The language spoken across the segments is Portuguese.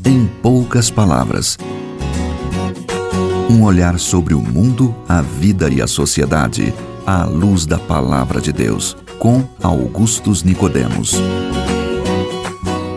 Em poucas palavras. Um olhar sobre o mundo, a vida e a sociedade, à luz da Palavra de Deus, com Augustus Nicodemos.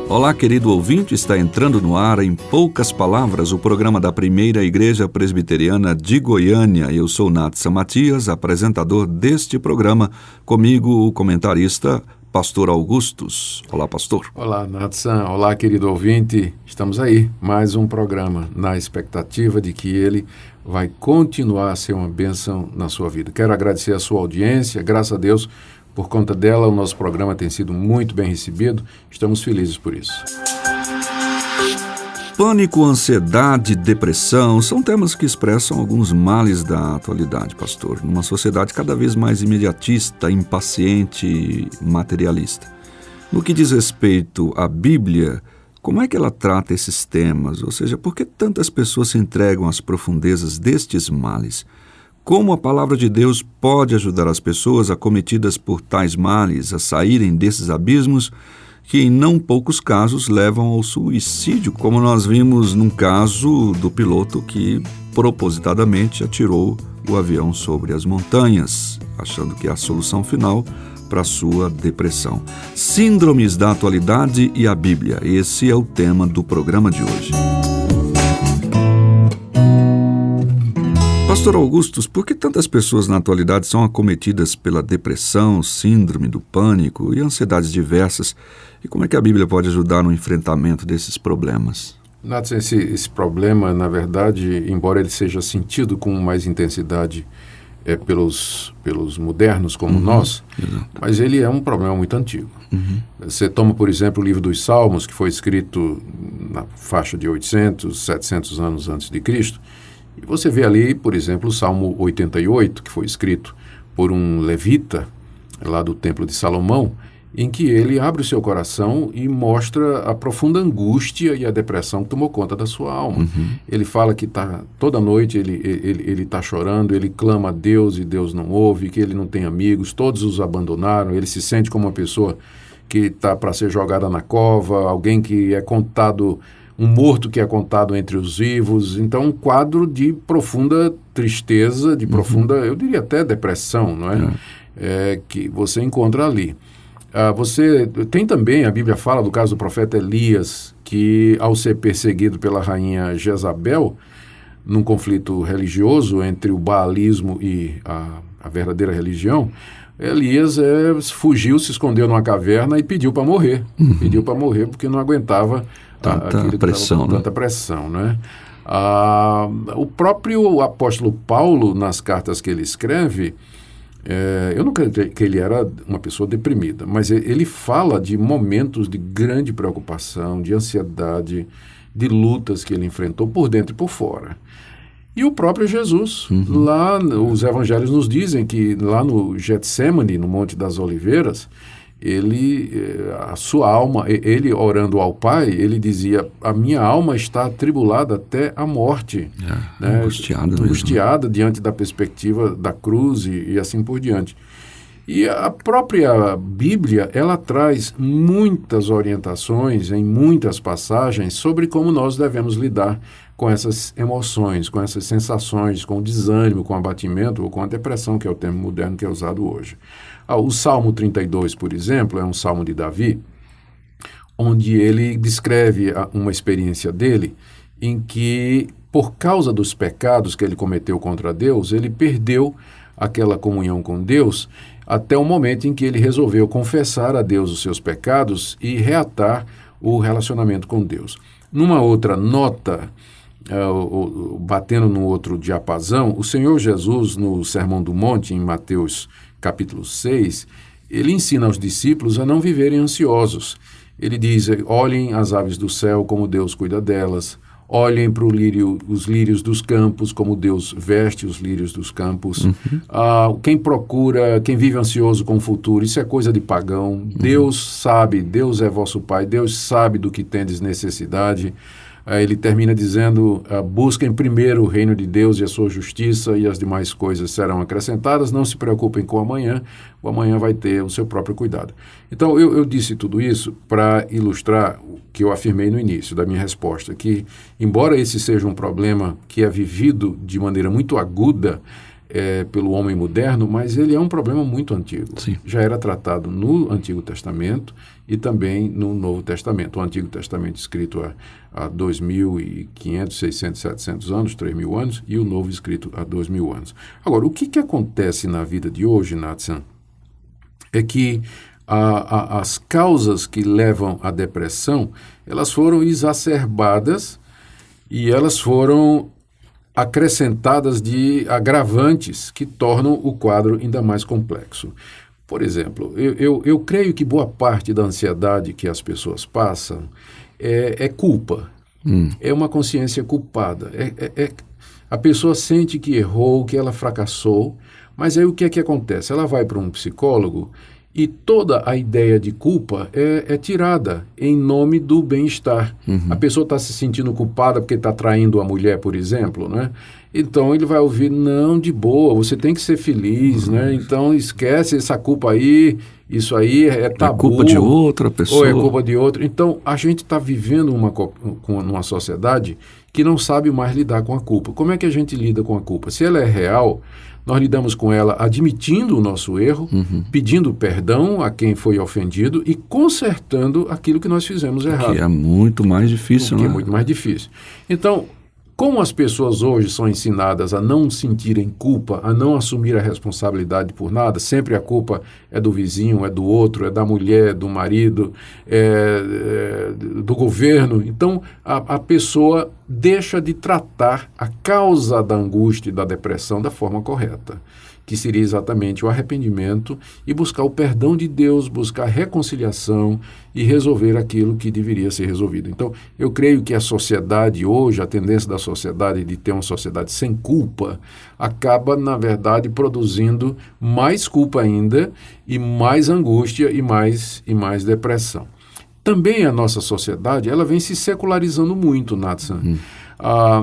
Olá, querido ouvinte, está entrando no ar, em poucas palavras, o programa da Primeira Igreja Presbiteriana de Goiânia. Eu sou Natsan Matias, apresentador deste programa, comigo o comentarista Pastor Augustus. Olá, pastor. Olá, Natsan. Olá, querido ouvinte. Estamos aí, mais um programa, na expectativa de que ele vai continuar a ser uma bênção na sua vida. Quero agradecer a sua audiência, graças a Deus, por conta dela, o nosso programa tem sido muito bem recebido. Estamos felizes por isso. Pânico, ansiedade, depressão são temas que expressam alguns males da atualidade, pastor, numa sociedade cada vez mais imediatista, impaciente e materialista. No que diz respeito à Bíblia, como é que ela trata esses temas? Ou seja, por que tantas pessoas se entregam às profundezas destes males? Como a palavra de Deus pode ajudar as pessoas acometidas por tais males a saírem desses abismos que em não poucos casos levam ao suicídio, como nós vimos num caso do piloto que propositadamente atirou o avião sobre as montanhas, achando que é a solução final para a sua depressão. Síndromes da atualidade e a Bíblia, esse é o tema do programa de hoje. Pastor Augustus, por que tantas pessoas na atualidade são acometidas pela depressão, síndrome do pânico e ansiedades diversas? E como é que a Bíblia pode ajudar no enfrentamento desses problemas? Nathan, esse problema, na verdade, embora ele seja sentido com mais intensidade pelos modernos como nós, exato. Mas ele é um problema muito antigo. Você toma, por exemplo, o livro dos Salmos, que foi escrito na faixa de 800, 700 anos antes de Cristo, e você vê ali, por exemplo, o Salmo 88, que foi escrito por um levita, lá do Templo de Salomão, em que ele abre o seu coração e mostra a profunda angústia e a depressão que tomou conta da sua alma. Ele fala que toda noite ele está chorando, ele clama a Deus e Deus não ouve, que ele não tem amigos, todos os abandonaram, ele se sente como uma pessoa que está para ser jogada na cova, alguém que é contado... um morto que é contado entre os vivos. Então, um quadro de profunda tristeza, de profunda, eu diria até depressão, não é? Que você encontra ali. Você tem também, a Bíblia fala do caso do profeta Elias, que ao ser perseguido pela rainha Jezabel, num conflito religioso entre o baalismo e a verdadeira religião, Elias fugiu, se escondeu numa caverna e pediu para morrer. Pediu para morrer porque não aguentava tanta pressão, tanta pressão, né? O próprio apóstolo Paulo, nas cartas que ele escreve, eu não creio que ele era uma pessoa deprimida, mas ele fala de momentos de grande preocupação, de ansiedade, de lutas que ele enfrentou por dentro e por fora. E o próprio Jesus, lá os evangelhos nos dizem que lá no Getsemane, no Monte das Oliveiras, a sua alma, ele orando ao Pai, ele dizia, a minha alma está atribulada até a morte. Né? Angustiada diante da perspectiva da cruz e assim por diante. E a própria Bíblia, ela traz muitas orientações em muitas passagens sobre como nós devemos lidar com essas emoções, com essas sensações, com o desânimo, com o abatimento ou com a depressão, que é o termo moderno que é usado hoje. O Salmo 32, por exemplo, é um salmo de Davi, onde ele descreve uma experiência dele em que, por causa dos pecados que ele cometeu contra Deus, ele perdeu aquela comunhão com Deus até o momento em que ele resolveu confessar a Deus os seus pecados e reatar o relacionamento com Deus. Numa outra nota, batendo no outro diapasão, o Senhor Jesus, no Sermão do Monte, em Mateus capítulo 6, ele ensina aos discípulos a não viverem ansiosos. Ele diz, olhem as aves do céu, como Deus cuida delas, olhem para os lírios dos campos, como Deus veste os lírios dos campos. Quem vive ansioso com o futuro, isso é coisa de pagão. Deus sabe, Deus é vosso Pai, Deus sabe do que tendes necessidade. Ele termina dizendo, busquem primeiro o reino de Deus e a sua justiça e as demais coisas serão acrescentadas, não se preocupem com o amanhã vai ter o seu próprio cuidado. Então, eu disse tudo isso para ilustrar o que eu afirmei no início da minha resposta, que embora esse seja um problema que é vivido de maneira muito aguda pelo homem moderno, mas ele é um problema muito antigo. Sim. Já era tratado no Antigo Testamento e também no Novo Testamento. O Antigo Testamento escrito há 2.500, 600, 700 anos, 3.000 anos, e o Novo escrito há 2.000 anos. Agora, o que acontece na vida de hoje, Natsan, é que as causas que levam à depressão, elas foram exacerbadas e elas foram acrescentadas de agravantes que tornam o quadro ainda mais complexo. Por exemplo, eu creio que boa parte da ansiedade que as pessoas passam é culpa. É uma consciência culpada. A pessoa sente que errou, que ela fracassou, mas aí o que é que acontece? Ela vai para um psicólogo e toda a ideia de culpa é tirada em nome do bem-estar. A pessoa está se sentindo culpada porque está traindo a mulher, por exemplo, né? Então ele vai ouvir, não, de boa, você tem que ser feliz, né? Então esquece essa culpa aí, isso aí é tabu. É culpa de outra pessoa. Ou é culpa de outra. Então a gente está vivendo numa sociedade que não sabe mais lidar com a culpa. Como é que a gente lida com a culpa? Se ela é real, nós lidamos com ela admitindo o nosso erro, pedindo perdão a quem foi ofendido e consertando aquilo que nós fizemos errado. Que é muito mais difícil, né? Que é muito mais difícil. Então, como as pessoas hoje são ensinadas a não sentirem culpa, a não assumir a responsabilidade por nada, sempre a culpa é do vizinho, é do outro, é da mulher, do marido, do governo. Então, a pessoa deixa de tratar a causa da angústia e da depressão da forma correta, que seria exatamente o arrependimento e buscar o perdão de Deus, buscar reconciliação e resolver aquilo que deveria ser resolvido. Então, eu creio que a sociedade hoje, a tendência da sociedade de ter uma sociedade sem culpa, acaba, na verdade, produzindo mais culpa ainda e mais angústia e mais depressão. Também a nossa sociedade, ela vem se secularizando muito, Natsan.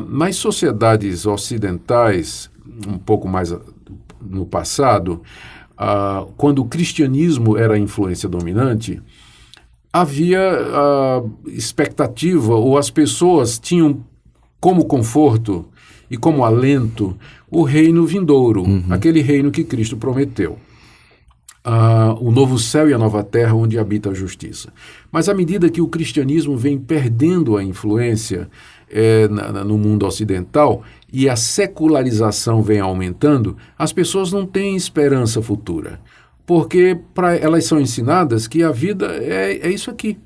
Nas sociedades ocidentais, um pouco mais no passado, quando o cristianismo era a influência dominante, havia expectativa, ou as pessoas tinham como conforto e como alento o reino vindouro, aquele reino que Cristo prometeu. O novo céu e a nova terra onde habita a justiça. Mas à medida que o cristianismo vem perdendo a influência no mundo ocidental e a secularização vem aumentando, as pessoas não têm esperança futura, porque elas são ensinadas que a vida é isso aqui.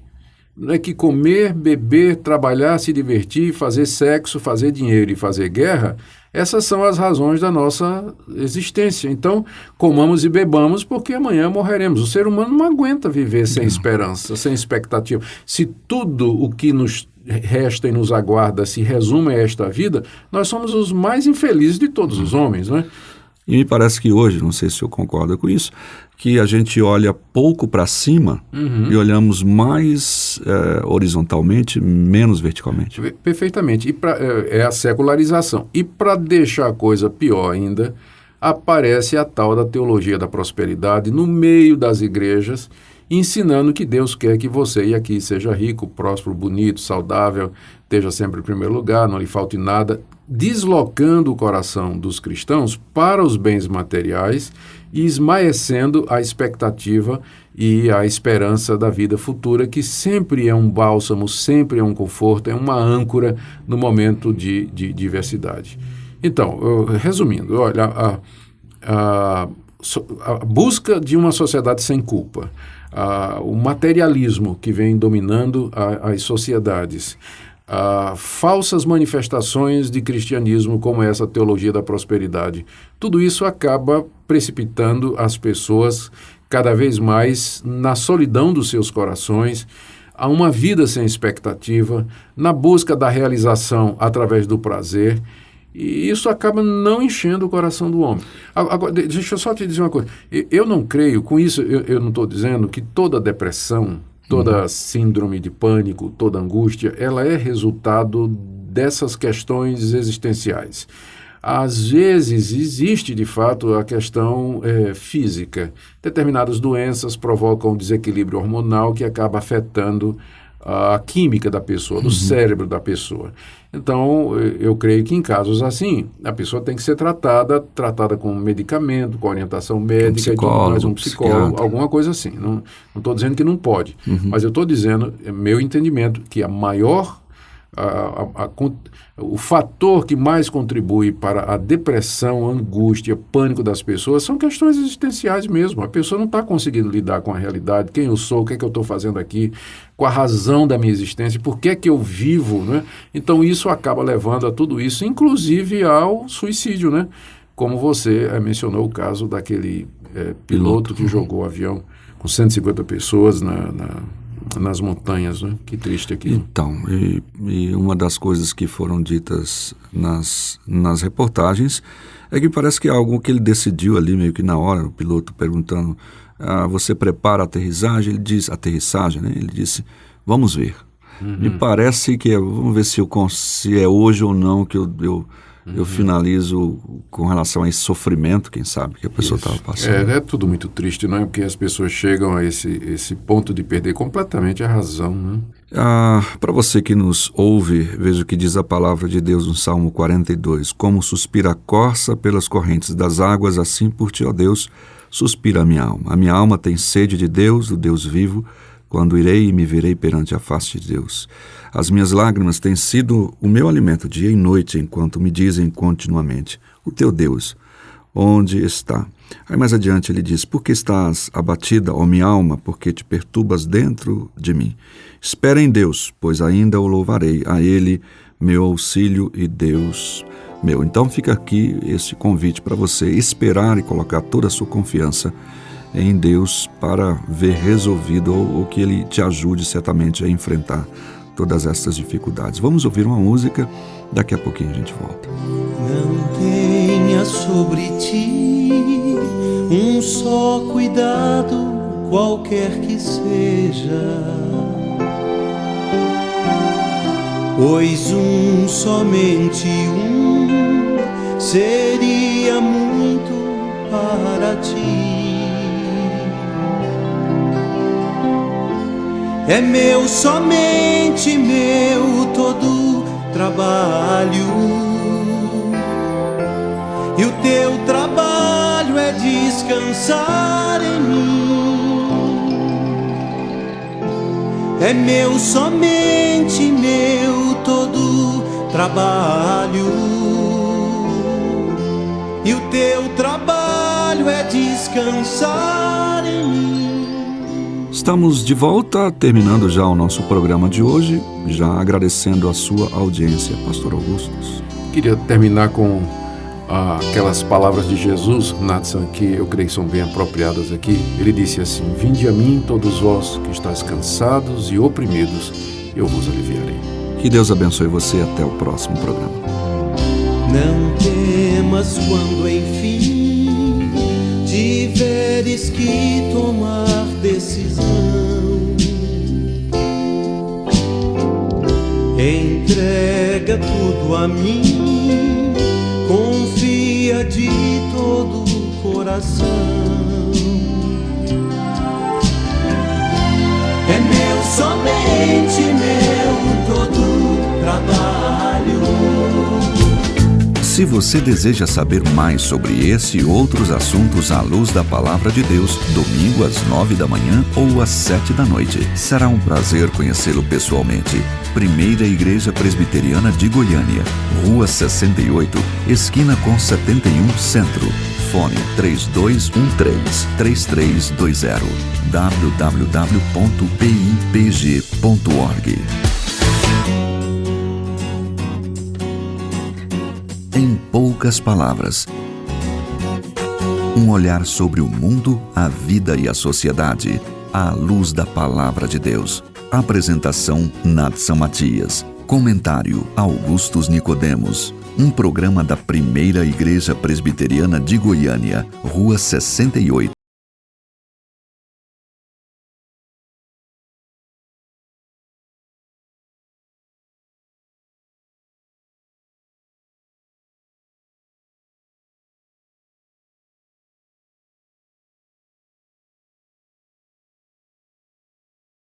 Não é que comer, beber, trabalhar, se divertir, fazer sexo, fazer dinheiro e fazer guerra, essas são as razões da nossa existência. Então, comamos e bebamos porque amanhã morreremos. O ser humano não aguenta viver sem esperança, sem expectativa. Se tudo o que nos resta e nos aguarda se resume a esta vida, nós somos os mais infelizes de todos os homens, né? E me parece que hoje, não sei se eu concordo com isso, que a gente olha pouco para cima e olhamos mais horizontalmente, menos verticalmente. Perfeitamente. É a secularização. E para deixar a coisa pior ainda, aparece a tal da teologia da prosperidade no meio das igrejas, ensinando que Deus quer que você e aqui seja rico, próspero, bonito, saudável, esteja sempre em primeiro lugar, não lhe falte nada, deslocando o coração dos cristãos para os bens materiais e esmaecendo a expectativa e a esperança da vida futura, que sempre é um bálsamo, sempre é um conforto, é uma âncora no momento de diversidade. Então, resumindo, olha, a busca de uma sociedade sem culpa, o materialismo que vem dominando as sociedades, falsas manifestações de cristianismo como essa teologia da prosperidade, tudo isso acaba precipitando as pessoas cada vez mais na solidão dos seus corações, a uma vida sem expectativa, na busca da realização através do prazer, e isso acaba não enchendo o coração do homem. Agora, deixa eu só te dizer uma coisa. Eu não creio, com isso eu não estou dizendo que toda depressão Toda síndrome de pânico, toda angústia, ela é resultado dessas questões existenciais. Às vezes existe, de fato, a questão física. Determinadas doenças provocam desequilíbrio hormonal que acaba afetando a química da pessoa, do cérebro da pessoa. Então, eu creio que em casos assim, a pessoa tem que ser tratada com medicamento, com orientação médica, e tudo mais, um psicólogo, alguma coisa assim. Não estou dizendo que não pode, mas eu estou dizendo, é meu entendimento, que a maior... o fator que mais contribui para a depressão, angústia, pânico das pessoas são questões existenciais mesmo. A pessoa não está conseguindo lidar com a realidade, quem eu sou, o que é que eu estou fazendo aqui, com a razão da minha existência, por que é que eu vivo, né? Então isso acaba levando a tudo isso, inclusive ao suicídio, né? Como você mencionou o caso daquele piloto que jogou o avião com 150 pessoas nas montanhas, né? Que triste aquilo. Então, e uma das coisas que foram ditas nas reportagens é que parece que é algo que ele decidiu ali meio que na hora, o piloto perguntando, você prepara a aterrissagem? Ele diz, aterrissagem, né? Ele disse, vamos ver. Me parece que vamos ver se é hoje ou não que eu finalizo com relação a esse sofrimento, quem sabe, que a pessoa estava passando. É tudo muito triste, não é? Porque as pessoas chegam a esse ponto de perder completamente a razão, né? Para você que nos ouve, veja o que diz a palavra de Deus no Salmo 42. Como suspira a corça pelas correntes das águas, assim por ti, ó Deus, suspira a minha alma. A minha alma tem sede de Deus, do Deus vivo, quando irei e me verei perante a face de Deus. As minhas lágrimas têm sido o meu alimento dia e noite, enquanto me dizem continuamente, o teu Deus, onde está? Aí mais adiante ele diz, por que estás abatida, ó minha alma, porque te perturbas dentro de mim? Espera em Deus, pois ainda o louvarei, a Ele, meu auxílio e Deus meu. Então fica aqui esse convite para você esperar e colocar toda a sua confiança em Deus para ver resolvido ou que Ele te ajude certamente a enfrentar todas essas dificuldades. Vamos ouvir uma música, daqui a pouquinho a gente volta. Não tenha sobre ti um só cuidado, qualquer que seja, pois somente seria muito para ti. É meu, somente meu, todo trabalho, e o teu trabalho é descansar em mim. É meu, somente meu, todo trabalho, e o teu trabalho é descansar em mim. Estamos de volta, terminando já o nosso programa de hoje, já agradecendo a sua audiência, Pastor Augustus. Queria terminar com aquelas palavras de Jesus, Natsan, que eu creio que são bem apropriadas aqui. Ele disse assim, vinde a mim todos vós que estáis cansados e oprimidos, eu vos aliviarei. Que Deus abençoe você, até o próximo programa. Não temas quando enfim tiveres que tomar decisão. Entrega tudo a mim, confia de todo o coração. É meu, somente meu, todo trabalho. Se você deseja saber mais sobre esse e outros assuntos à luz da Palavra de Deus, domingo às 9 da manhã ou às 7 da noite. Será um prazer conhecê-lo pessoalmente. Primeira Igreja Presbiteriana de Goiânia, Rua 68, esquina com 71 Centro. Fone 3213-3320. www.pipg.org. Em poucas palavras, um olhar sobre o mundo, a vida e a sociedade, à luz da Palavra de Deus. Apresentação Natsan Matias. Comentário Augustus Nicodemos. Um programa da Primeira Igreja Presbiteriana de Goiânia, Rua 68,